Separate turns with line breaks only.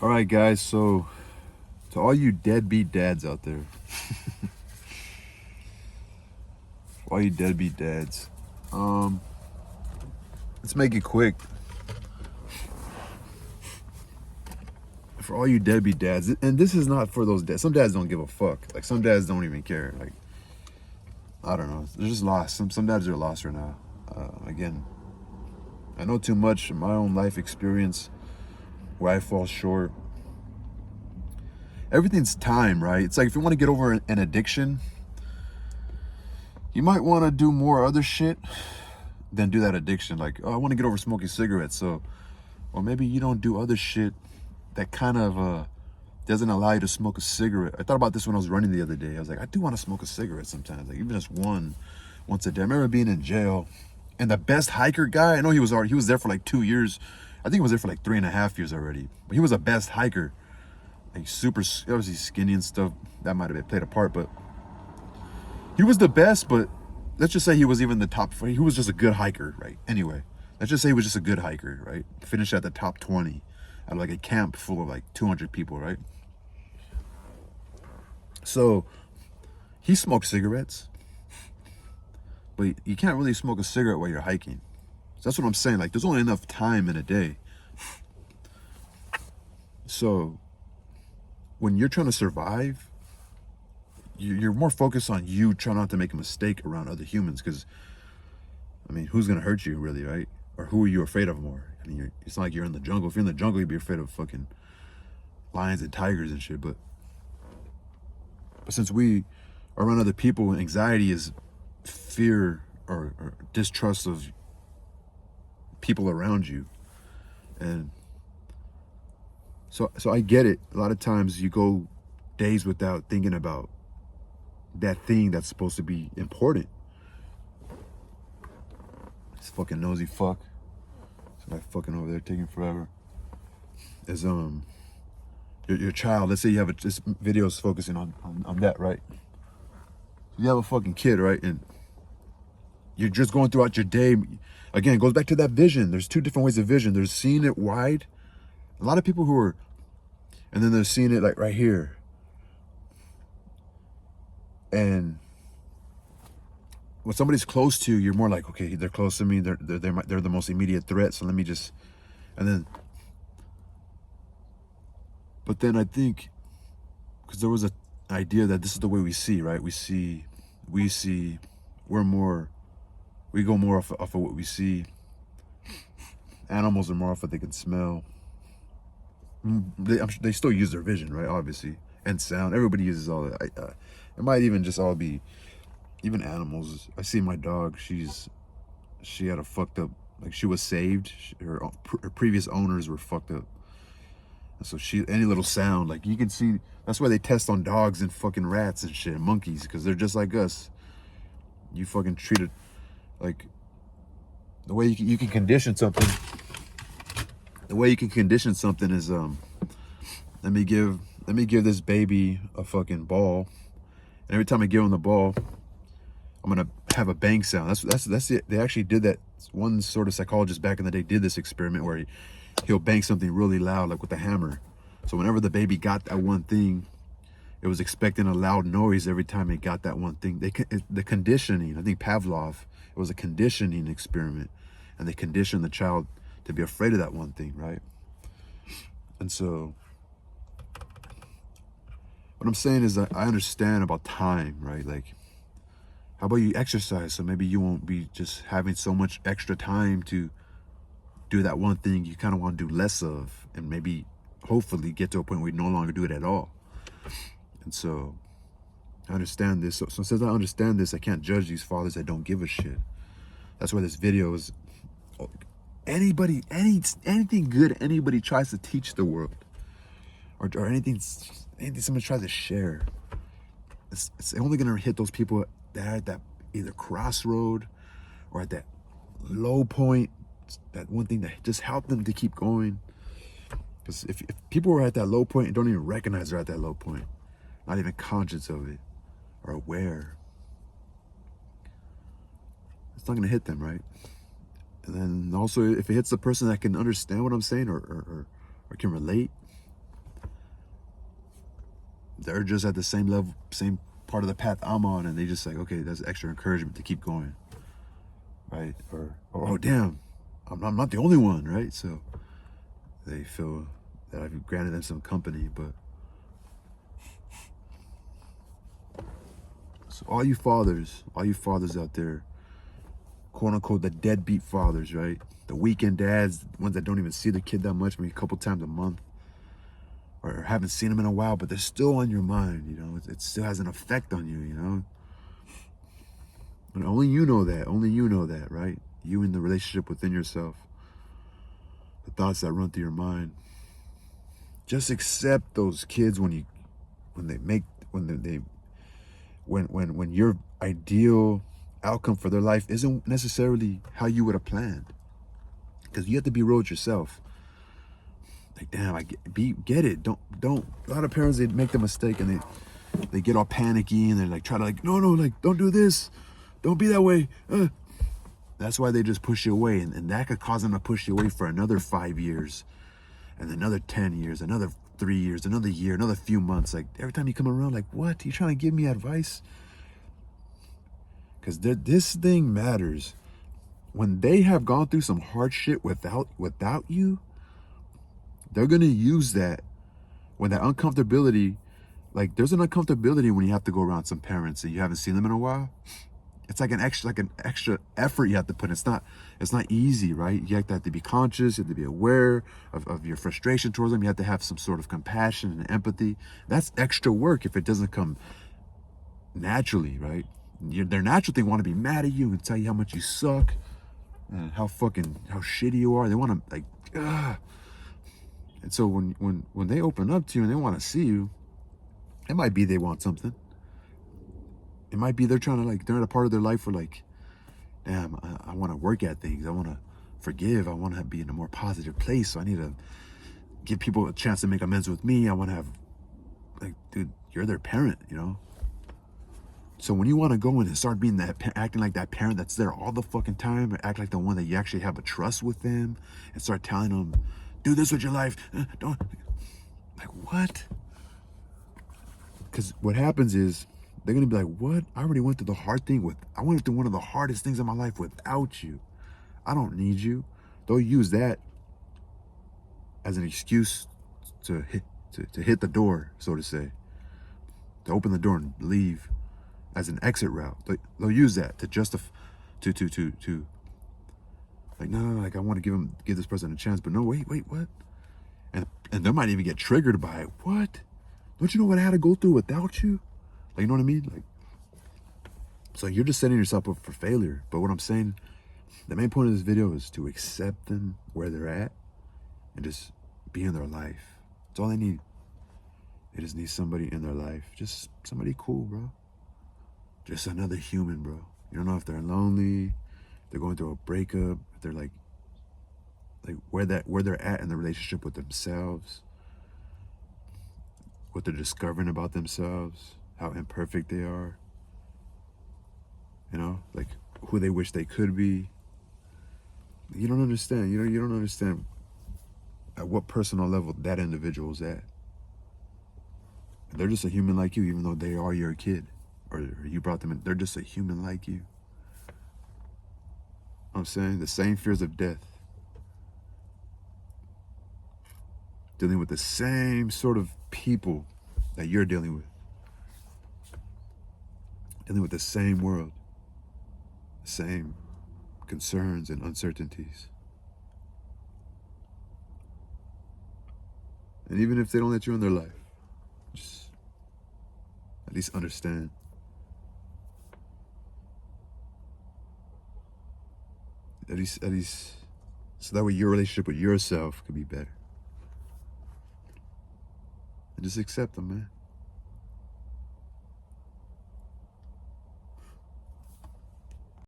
All right, guys. So, to all you deadbeat dads out there, all you deadbeat dads, let's make it quick. For all you deadbeat dads, and this is not for those dads. Some dads don't give a fuck. Like some dads don't even care. Like I don't know. They're just lost. Some dads are lost right now. Again, I know too much in my own life experience where I fall short. Everything's time, right? It's like if you want to get over an addiction, you might want to do more other shit than do that addiction. Like, oh, I want to get over smoking cigarettes, so, or maybe you don't do other shit that kind of doesn't allow you to smoke a cigarette. I thought about this when I was running the other day. I was like, I do want to smoke a cigarette sometimes, like even just one, once a day. I remember being in jail, and the best hiker guy, I know he was there for like 2 years. I think he was there for like 3.5 years already. But he was a best hiker, like super, obviously skinny and stuff. That might have played a part, but he was the best. But let's just say he was even the top. He was just a good hiker, right? Anyway, let's just say he was just a good hiker, right? Finished at the top 20 at like a camp full of like 200 people, right? So he smoked cigarettes, but you can't really smoke a cigarette while you're hiking. So that's what I'm saying. Like, there's only enough time in a day. So when you're trying to survive, you're more focused on you trying not to make a mistake around other humans. Because, I mean, who's going to hurt you, really, right? Or who are you afraid of more? I mean, it's not like you're in the jungle. If you're in the jungle, you'd be afraid of fucking lions and tigers and shit. But since we are around other people, anxiety is fear or distrust of people around you. And so I get it. A lot of times you go days without thinking about that thing that's supposed to be important. This fucking nosy fuck. This guy fucking over there taking forever. Is your child, let's say you have this video is focusing on that, right? You have a fucking kid, right? And you're just going throughout your day. Again, it goes back to that vision. There's two different ways of vision. There's seeing it wide. A lot of people who are, and then they're seeing it like right here. And when somebody's close to you, you're more like, okay, they're close to me. They're the most immediate threat. So let me just, and then, but then I think, because there was an idea that this is the way we see, right? We go more off of what we see. Animals are more off what they can smell. They still use their vision, right? Obviously, and sound. Everybody uses all that. It might even just all be, even animals. I see my dog. She had a fucked up. Like, she was saved. Her previous owners were fucked up. And so any little sound, like you can see. That's why they test on dogs and fucking rats and shit, monkeys, because they're just like us. You fucking treat it like the way you can condition something. The way you can condition something is let me give this baby a fucking ball, and every time I give him the ball, I'm gonna have a bang sound. That's it. They actually did that. One sort of psychologist back in the day did this experiment where he'll bang something really loud, like with a hammer. So whenever the baby got that one thing, it was expecting a loud noise every time it got that one thing. The conditioning, I think Pavlov, it was a conditioning experiment, and they conditioned the child to be afraid of that one thing, right? And so what I'm saying is that I understand about time, right? Like, how about you exercise so maybe you won't be just having so much extra time to do that one thing you kind of want to do less of, and maybe hopefully get to a point where you no longer do it at all. And so I understand this. So since I understand this, I can't judge these fathers that don't give a shit. That's why this video is, anything good anybody tries to teach the world, or anything somebody tries to share, it's only gonna hit those people that are at that either crossroad or at that low point, that one thing that just helped them to keep going. Because if people are at that low point and don't even recognize they're at that low point, not even conscious of it or aware, it's not gonna hit them, right? And then also, if it hits the person that can understand what I'm saying or can relate, they're just at the same level, same part of the path I'm on, and they just like, okay, that's extra encouragement to keep going, right? Or oh damn, I'm not the only one, right? So they feel that I've granted them some company. But so all you fathers out there, quote unquote, the deadbeat fathers, right? The weekend dads, the ones that don't even see the kid that much, maybe a couple times a month, or haven't seen them in a while, but they're still on your mind, you know? It still has an effect on you, you know? And only you know that, right? You in the relationship within yourself, the thoughts that run through your mind. Just accept those kids when your ideal outcome for their life isn't necessarily how you would have planned. Because you have to be real with yourself. Like, damn, get it. Don't. A lot of parents, they make the mistake and they get all panicky and they're like, try to like, no, like, don't do this. Don't be that way. That's why they just push you away. And that could cause them to push you away for another 5 years and another 10 years, another 3 years, another year, another few months. Like, every time you come around, like, what? You trying to give me advice? Because this thing matters. When they have gone through some hard shit without you, they're going to use that when that uncomfortability, like there's an uncomfortability when you have to go around some parents and you haven't seen them in a while. It's like an extra effort you have to put in. It's not easy, right? You have to be conscious, you have to be aware of your frustration towards them. You have to have some sort of compassion and empathy. That's extra work if it doesn't come naturally, right? Their natural thing want to be mad at you and tell you how much you suck and how shitty you are. They want to like, ugh. And so when they open up to you and they want to see you, it might be they want something. It might be they're trying to like, they're at a part of their life where like, damn, I want to work at things. I want to forgive. I want to be in a more positive place. So I need to give people a chance to make amends with me. I want to have, like, dude, you're their parent, you know? So when you want to go in and start being acting like that parent that's there all the fucking time, or act like the one that you actually have a trust with them and start telling them, do this with your life. Don't, like, what? Because what happens is they're going to be like, what? I already went through the hard thing I went through one of the hardest things in my life without you. I don't need you. They'll use that as an excuse to hit the door, so to say, to open the door and leave as an exit route. They'll use that to justify, to like, no, like I want to give this person a chance, but no, wait, what? And they might even get triggered by it. What? Don't you know what I had to go through without you? Like, you know what I mean? Like, so you're just setting yourself up for failure. But what I'm saying, the main point of this video is to accept them where they're at and just be in their life. That's all they need. They just need somebody in their life. Just somebody cool, bro. Just another human, bro. You don't know if they're lonely, if they're going through a breakup, if they're like where they're at in the relationship with themselves, what they're discovering about themselves, how imperfect they are, you know, like who they wish they could be. You don't understand. You don't understand at what personal level that individual's at. They're just a human like you, even though they are your kid, or you brought them in. They're just a human like you. You know what I'm saying? The same fears of death. Dealing with the same sort of people that you're dealing with. Dealing with the same world. The same concerns and uncertainties. And even if they don't let you in their life, just at least understand. At least, so that way your relationship with yourself could be better. And just accept them, man.